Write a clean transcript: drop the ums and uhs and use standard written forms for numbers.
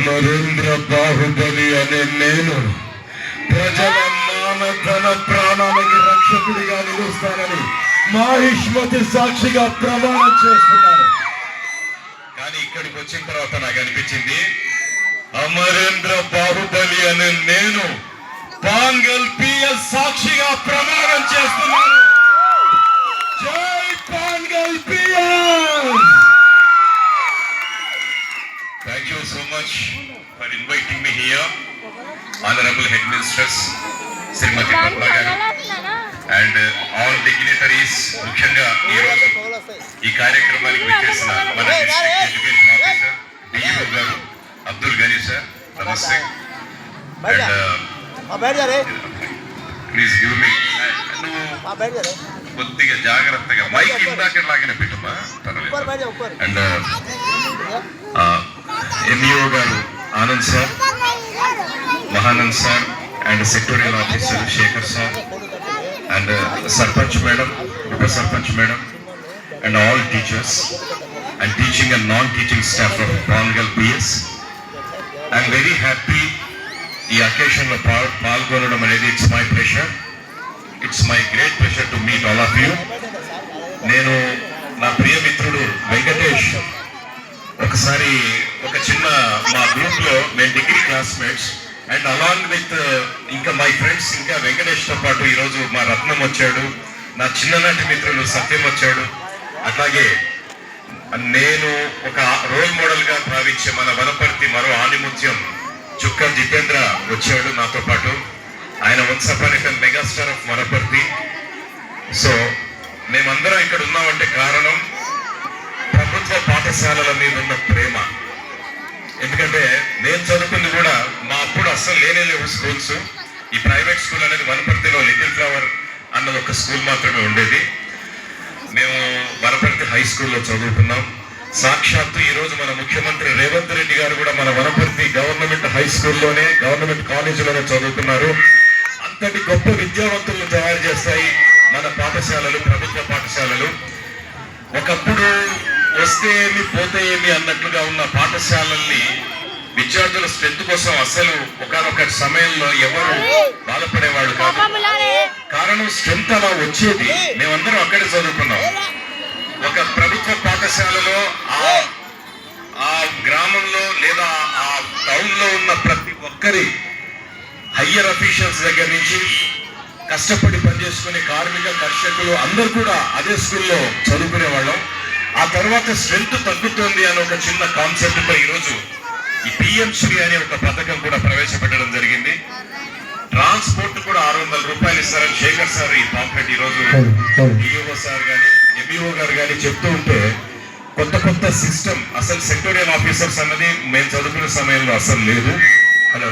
అమరేంద్ర బాహుబలి అనే నేను ప్రజల మానధన ప్రాణానికి రక్షకుడిగా నిలుస్తానని మాహిష్మతి సాక్షిగా ప్రమాణం చేస్తున్నాను. కానీ ఇక్కడికి వచ్చిన తర్వాత నాకు అనిపించింది, అమరేంద్ర బాహుబలి అనే నేను పాన్గల్ పిఎస్ సాక్షిగా ప్రమాణం చేస్తున్నాను. జై Pangal PS. Thank you so much for inviting me here, Honorable Headmistress Srimati Padma garu and all dignitaries. ముఖ్యంగా ఈ కార్యక్రమానికి విచ్చేసిన మన డిస్ట్రిక్ట్ ఎడ్యుకేషన్ ఆఫీసర్ డిఈఓ గారు అబ్దుల్ గనీ సార్, నమస్తే. ప్లీజ్ గివ్ మీ, కొద్దిగా జాగ్రత్తగా మైక్ ఇందాక లాగానే పెట్టమ్మా. అండ్ ఎంఈఓ గారు Anand sir, Mahanand sir and sectorial officer Shekhar sir and sarpanch madam, ఉప sarpanch madam and all teachers and teaching and non teaching staff of Pangal PS. I'm very happy ఈ అకేషన్లో పాల్గొనడం అనేది. It's my pleasure, it's my great pleasure to meet all of you. నేను నా ప్రియ మిత్రుడు వెంకటేష్ ఒకసారి ఒక చిన్న మా గ్రూప్లో మేము degree classmates and along with ఇంకా మై ఫ్రెండ్స్, ఇంకా వెంకటేష్తో పాటు ఈరోజు మా రత్నం వచ్చాడు, నా చిన్ననాటి మిత్రులు సత్యం వచ్చాడు. అట్లాగే నేను ఒక రోల్ మోడల్గా భావించే మన వనపర్తి మరో ఆణిముత్యం చుక్క జితేంద్ర వచ్చాడు నాతో పాటు. ఆయన once upon a time megastar of Wanaparthy. So మేమందరం ఇక్కడ ఉన్నామంటే కారణం ప్రభుత్వ పాఠశాలల మీద ఉన్న ప్రేమ. ఎందుకంటే నేను చదువుకుంది కూడా మా అప్పుడు అస్సలు లేవు స్కూల్స్. ఈ ప్రైవేట్ స్కూల్ అనేది వనపర్తిలో లిటిల్ ఫ్లవర్ అన్నది ఒక స్కూల్ మాత్రమే ఉండేది. మేము వనపర్తి హై స్కూల్లో చదువుకున్నాం. సాక్షాత్తు ఈరోజు మన ముఖ్యమంత్రి రేవంత్ రెడ్డి గారు కూడా మన వనపర్తి గవర్నమెంట్ హై స్కూల్లోనే, గవర్నమెంట్ కాలేజీలోనే చదువుకున్నారు. అంతటి గొప్ప విద్యావంతులను తయారు చేస్తాయి మన పాఠశాలలు, ప్రభుత్వ పాఠశాలలు. ఒకప్పుడు వస్తే ఏమి పోతే ఏమి అన్నట్లుగా ఉన్న పాఠశాలల్ని విద్యార్థుల స్ట్రెంత్ కోసం అసలు ఒకనొక సమయంలో ఎవరు బాధపడేవాళ్ళు కాదు. కారణం స్ట్రెంత్ అలా వచ్చేది. మేమందరం అక్కడే చదువుకున్నాం. ఒక ప్రభుత్వ పాఠశాలలో ఆ గ్రామంలో లేదా ఆ టౌన్ లో ఉన్న ప్రతి ఒక్కరి హయ్యర్ అఫీషియల్స్ దగ్గర నుంచి కష్టపడి పనిచేసుకునే కార్మిక కర్షకులు అందరూ కూడా అదే స్కూల్లో చదువుకునే వాళ్ళం. ఆ తర్వాత స్ట్రెంత్ తగ్గుతోంది అనే ఒక చిన్న కాన్సెప్ట్ పై ఈరోజు ఈ పిఎంశ్రీ అనే ఒక పథకం కూడా ప్రవేశపెట్టడం జరిగింది. ట్రాన్స్పోర్ట్ కూడా 600 రూపాయలు ఇస్తారని శేఖర్ సార్ ఈ పాంప్లెట్ ఈరోజు డిఓ సార్ కానీ ఎంఈఓ గారు కానీ చెప్తూ ఉంటే కొత్త కొత్త సిస్టమ్, అసలు సెక్టోరియల్ ఆఫీసర్స్ అన్నది మేము చదువుకునే సమయంలో అసలు లేదు. హలో,